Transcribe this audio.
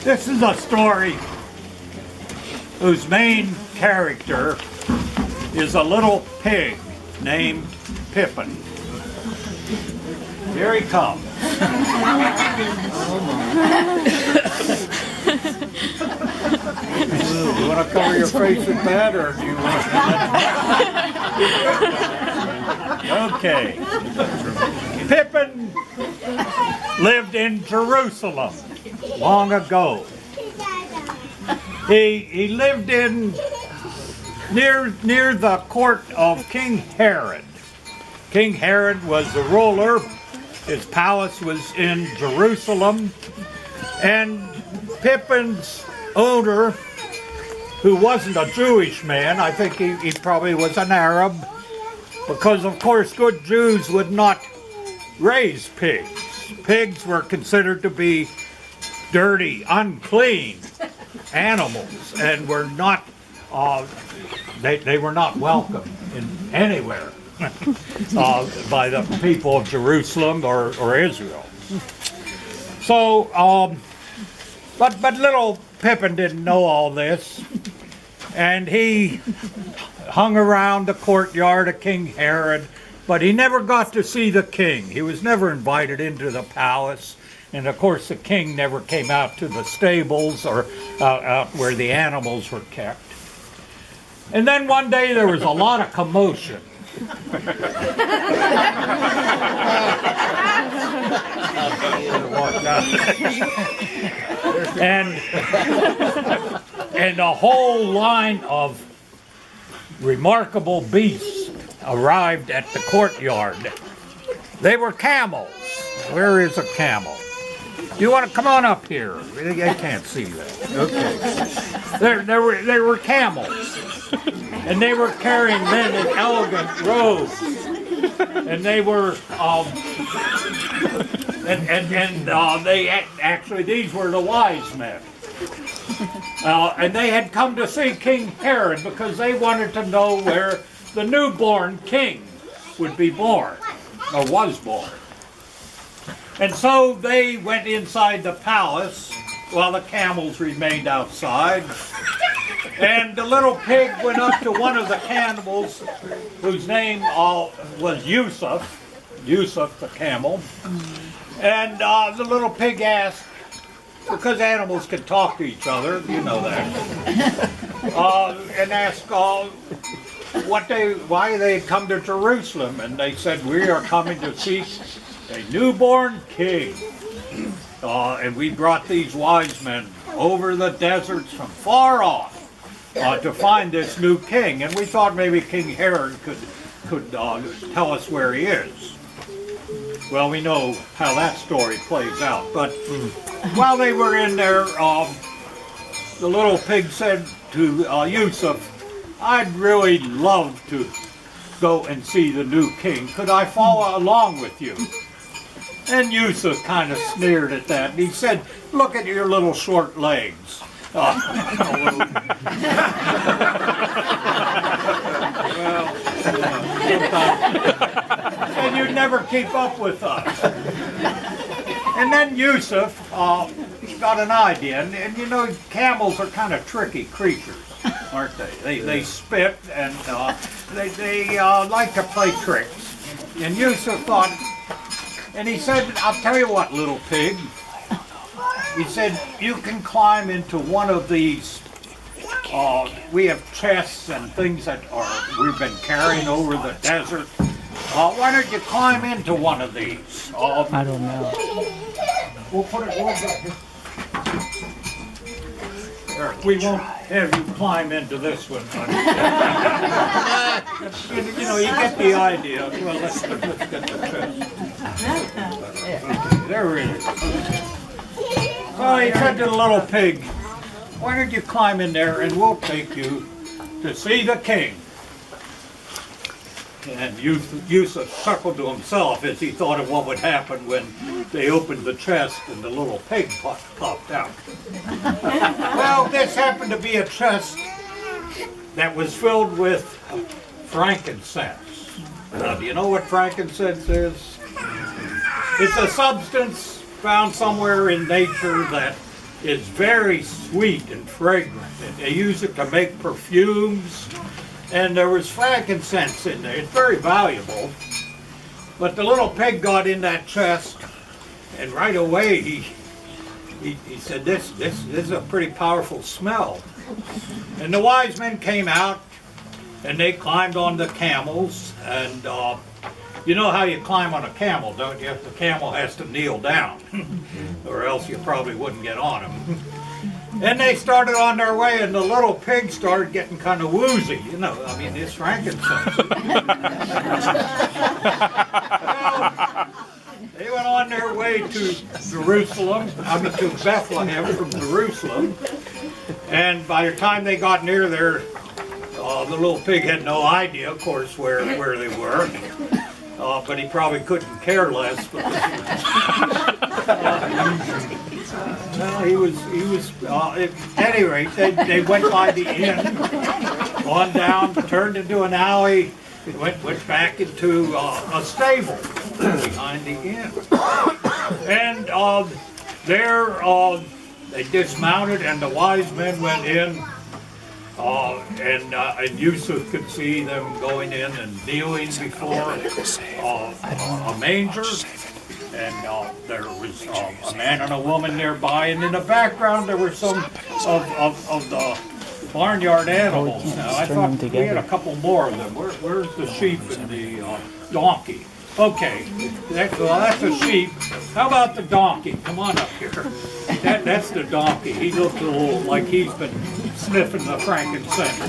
This is a story whose main character is a little pig named Pippin. Here he comes. You want to cover your face with that, or do you want to? Okay. Pippin lived in Jerusalem long ago. He lived in near the court of King Herod. King Herod was the ruler. His palace was in Jerusalem, and Pippin's owner, who wasn't a Jewish man, I think he probably was an Arab, because of course good Jews would not raise pigs. Pigs were considered to be dirty, unclean animals, and were not they were not welcome in anywhere by the people of Jerusalem or Israel. So, but little Pippin didn't know all this, and he hung around the courtyard of King Herod, but he never got to see the king. He was never invited into the palace, and of course the king never came out to the stables or out where the animals were kept. And then one day there was a lot of commotion. and a whole line of remarkable beasts arrived at the courtyard. They were camels. Where is a camel? You want to come on up here? I can't see that. Okay. There were camels, and they were carrying men in elegant robes, and they were they actually, these were the wise men, and they had come to see King Herod because they wanted to know where the newborn king would be born, or was born. And so they went inside the palace while the camels remained outside. And the little pig went up to one of the camels, whose name was Yusuf the camel. And the little pig asked, because animals can talk to each other, you know that, and asked why they had come to Jerusalem. And they said, we are coming to see a newborn king. And we brought these wise men over the deserts from far off to find this new king. And we thought maybe King Herod could tell us where he is. Well, we know how that story plays out. But while they were in there, the little pig said to Yusuf, I'd really love to go and see the new king. Could I follow along with you? And Yusuf kind of sneered at that, and he said, look at your little short legs. And you'd never keep up with us. And then Yusuf got an idea, and you know, camels are kind of tricky creatures, aren't they? They spit, and they like to play tricks. And Yusuf thought, and he said, I'll tell you what, little pig. He said, you can climb into one of these. We have chests and things that we've been carrying over the desert. Why don't you climb into one of these? I don't know. We'll put it over here. There, we won't have you climb into this one. You know, you get the idea. Well, let's get the chest. There it is. So he said to the little pig, why don't you climb in there and we'll take you to see the king. And Yusuf chuckled to himself as he thought of what would happen when they opened the chest and the little pig popped out. Well, this happened to be a chest that was filled with frankincense. Do you know what frankincense is? It's a substance found somewhere in nature that is very sweet and fragrant. And they use it to make perfumes, and there was frankincense in there. It's very valuable. But the little pig got in that chest, and right away he said, this is a pretty powerful smell. And the wise men came out, and they climbed on the camels, and you know how you climb on a camel, don't you? The camel has to kneel down, or else you probably wouldn't get on him. And they started on their way, and the little pig started getting kind of woozy. You know, I mean, it's frankincense. They went on their way to Jerusalem, to Bethlehem from Jerusalem. And by the time they got near there, the little pig had no idea, of course, where they were. But he probably couldn't care less. Because, he was. At any rate, they went by the inn, on down, turned into an alley, went back into a stable behind the inn, and there they dismounted, and the wise men went in. And Yusuf could see them going in and kneeling before a manger, and there was a man and a woman nearby, and in the background there were some of the barnyard animals. Now I thought we had a couple more of them. Where's the sheep and the donkey? Okay, that's a sheep. How about the donkey? Come on up here. That's the donkey. He looks a little like he's been sniffing the frankincense.